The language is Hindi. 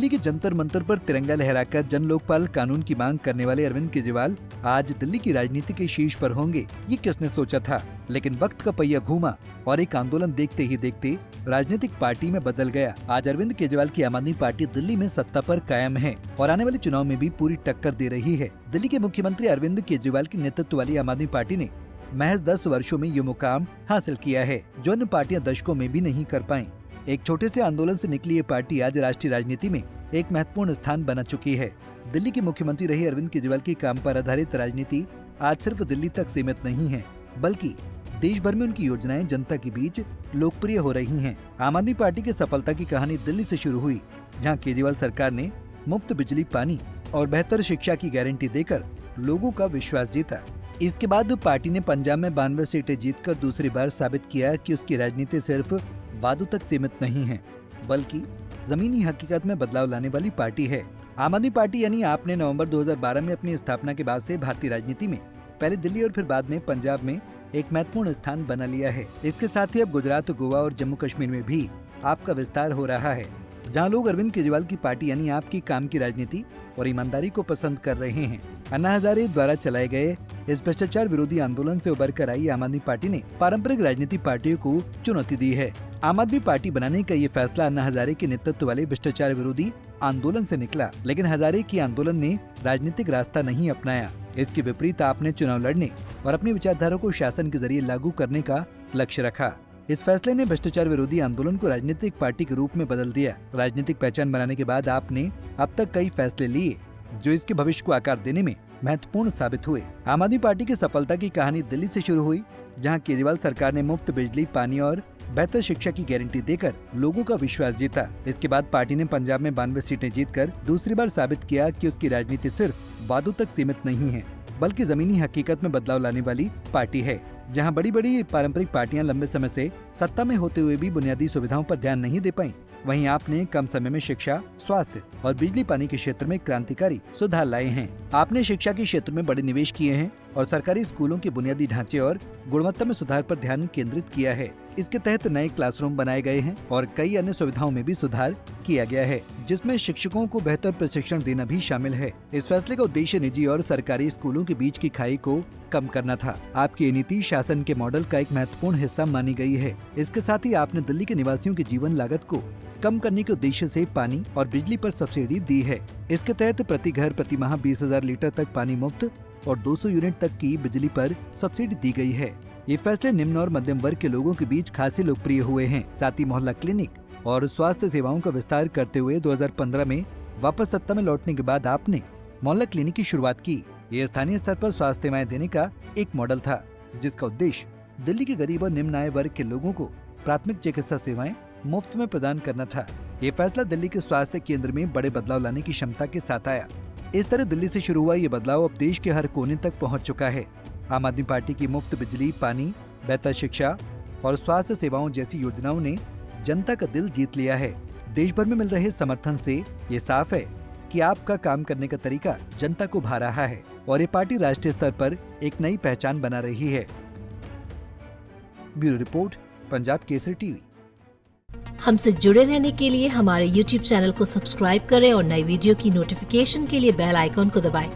दिल्ली के जंतर मंतर पर तिरंगा लहराकर जन लोकपाल कानून की मांग करने वाले अरविंद केजरीवाल आज दिल्ली की राजनीति के शीर्ष पर होंगे, ये किसने सोचा था। लेकिन वक्त का पहिया घूमा और एक आंदोलन देखते ही देखते राजनीतिक पार्टी में बदल गया। आज अरविंद केजरीवाल की आम आदमी पार्टी दिल्ली में सत्ता पर कायम है और आने वाले चुनाव में भी पूरी टक्कर दे रही है। दिल्ली के मुख्यमंत्री अरविंद केजरीवाल के नेतृत्व वाली आम आदमी पार्टी ने महज 10 वर्षों में ये मुकाम हासिल किया है, जो अन्य पार्टियां दशकों में भी नहीं कर पाईं। एक छोटे से आंदोलन से निकली ये पार्टी आज राष्ट्रीय राजनीति में एक महत्वपूर्ण स्थान बना चुकी है। दिल्ली के मुख्यमंत्री रहे अरविंद केजरीवाल की काम पर आधारित राजनीति आज सिर्फ दिल्ली तक सीमित नहीं है, बल्कि देश भर में उनकी योजनाएं जनता के बीच लोकप्रिय हो रही हैं। आम आदमी पार्टी की सफलता की कहानी दिल्ली से शुरू हुई, जहां केजरीवाल सरकार ने मुफ्त बिजली, पानी और बेहतर शिक्षा की गारंटी देकर लोगों का विश्वास जीता। इसके बाद पार्टी ने पंजाब में 92 सीटें जीतकर दूसरी बार साबित किया कि उसकी राजनीति सिर्फ वादों तक सीमित नहीं है, बल्कि जमीनी हकीकत में बदलाव लाने वाली पार्टी है। आम आदमी पार्टी यानी आपने नवंबर 2012 में अपनी स्थापना के बाद से भारतीय राजनीति में पहले दिल्ली और फिर बाद में पंजाब में एक महत्वपूर्ण स्थान बना लिया है। इसके साथ ही अब गुजरात, गोवा और जम्मू कश्मीर में भी आपका विस्तार हो रहा है, जहां लोग अरविंद केजरीवाल की पार्टी यानी आपकी काम की राजनीति और ईमानदारी को पसंद कर रहे हैं। अन्ना हजारे द्वारा चलाए गए इस भ्रष्टाचार विरोधी आंदोलन से उभर कर आई आम आदमी पार्टी ने पारंपरिक राजनीति पार्टियों को चुनौती दी है। आम आदमी पार्टी बनाने का ये फैसला अन्ना हजारे के नेतृत्व वाले भ्रष्टाचार विरोधी आंदोलन से निकला, लेकिन हजारे की आंदोलन ने राजनीतिक रास्ता नहीं अपनाया। इसके विपरीत आपने चुनाव लड़ने और अपनी विचारधारा को शासन के जरिए लागू करने का लक्ष्य रखा। इस फैसले ने भ्रष्टाचार विरोधी आंदोलन को राजनीतिक पार्टी के रूप में बदल दिया। राजनीतिक पहचान बनाने के बाद आपने अब तक कई फैसले लिए जो इसके भविष्य को आकार देने में महत्वपूर्ण साबित हुए। आम आदमी पार्टी की सफलता की कहानी दिल्ली से शुरू हुई, जहां केजरीवाल सरकार ने मुफ्त बिजली, पानी और बेहतर शिक्षा की गारंटी देकर लोगों का विश्वास जीता। इसके बाद पार्टी ने पंजाब में 92 सीटें जीतकर दूसरी बार साबित किया कि उसकी राजनीति सिर्फ वादों तक सीमित नहीं है, बल्कि जमीनी हकीकत में बदलाव लाने वाली पार्टी है। जहां बड़ी बड़ी पारंपरिक पार्टियां लंबे समय से सत्ता में होते हुए भी बुनियादी सुविधाओं पर ध्यान नहीं दे पाईं, वहीं आपने कम समय में शिक्षा, स्वास्थ्य और बिजली पानी के क्षेत्र में क्रांतिकारी सुधार लाए हैं। आपने शिक्षा के क्षेत्र में बड़े निवेश किए हैं और सरकारी स्कूलों के बुनियादी ढांचे और गुणवत्ता में सुधार पर ध्यान केंद्रित किया है। इसके तहत नए क्लासरूम बनाए गए हैं और कई अन्य सुविधाओं में भी सुधार किया गया है, जिसमें शिक्षकों को बेहतर प्रशिक्षण देना भी शामिल है। इस फैसले का उद्देश्य निजी और सरकारी स्कूलों के बीच की खाई को कम करना था। आपकी ये नीति शासन के मॉडल का एक महत्वपूर्ण हिस्सा मानी गई है। इसके साथ ही आपने दिल्ली के निवासियों की जीवन लागत को कम करने के उद्देश्य से पानी और बिजली पर सब्सिडी दी है। इसके तहत प्रति घर प्रति माह 20,000 लीटर तक पानी मुफ्त और 200 यूनिट तक की बिजली पर सब्सिडी दी गई है। ये फैसले निम्न और मध्यम वर्ग के लोगों के बीच खासे लोकप्रिय हुए हैं। साथ ही मोहल्ला क्लिनिक और स्वास्थ्य सेवाओं का विस्तार करते हुए 2015 में वापस सत्ता में लौटने के बाद आपने मोहल्ला क्लिनिक की शुरुआत की। ये स्थानीय स्तर पर स्वास्थ्य सेवाएं देने का एक मॉडल था, जिसका उद्देश्य दिल्ली के गरीब और निम्न आय वर्ग के लोगों को प्राथमिक चिकित्सा सेवाएं मुफ्त में प्रदान करना था। ये फैसला दिल्ली के स्वास्थ्य केंद्र में बड़े बदलाव लाने की क्षमता के साथ आया। इस तरह दिल्ली से शुरू हुआ ये बदलाव अब देश के हर कोने तक पहुंच चुका है। आम आदमी पार्टी की मुफ्त बिजली, पानी, बेहतर शिक्षा और स्वास्थ्य सेवाओं जैसी योजनाओं ने जनता का दिल जीत लिया है। देश भर में मिल रहे समर्थन से ये साफ है कि आपका काम करने का तरीका जनता को भा रहा है और ये पार्टी राष्ट्रीय स्तर पर एक नई पहचान बना रही है। Bureau report, Punjab Kesari TV. हमसे जुड़े रहने के लिए हमारे YouTube चैनल को सब्सक्राइब करें और नई वीडियो की नोटिफिकेशन के लिए बेल आइकॉन को दबाएं।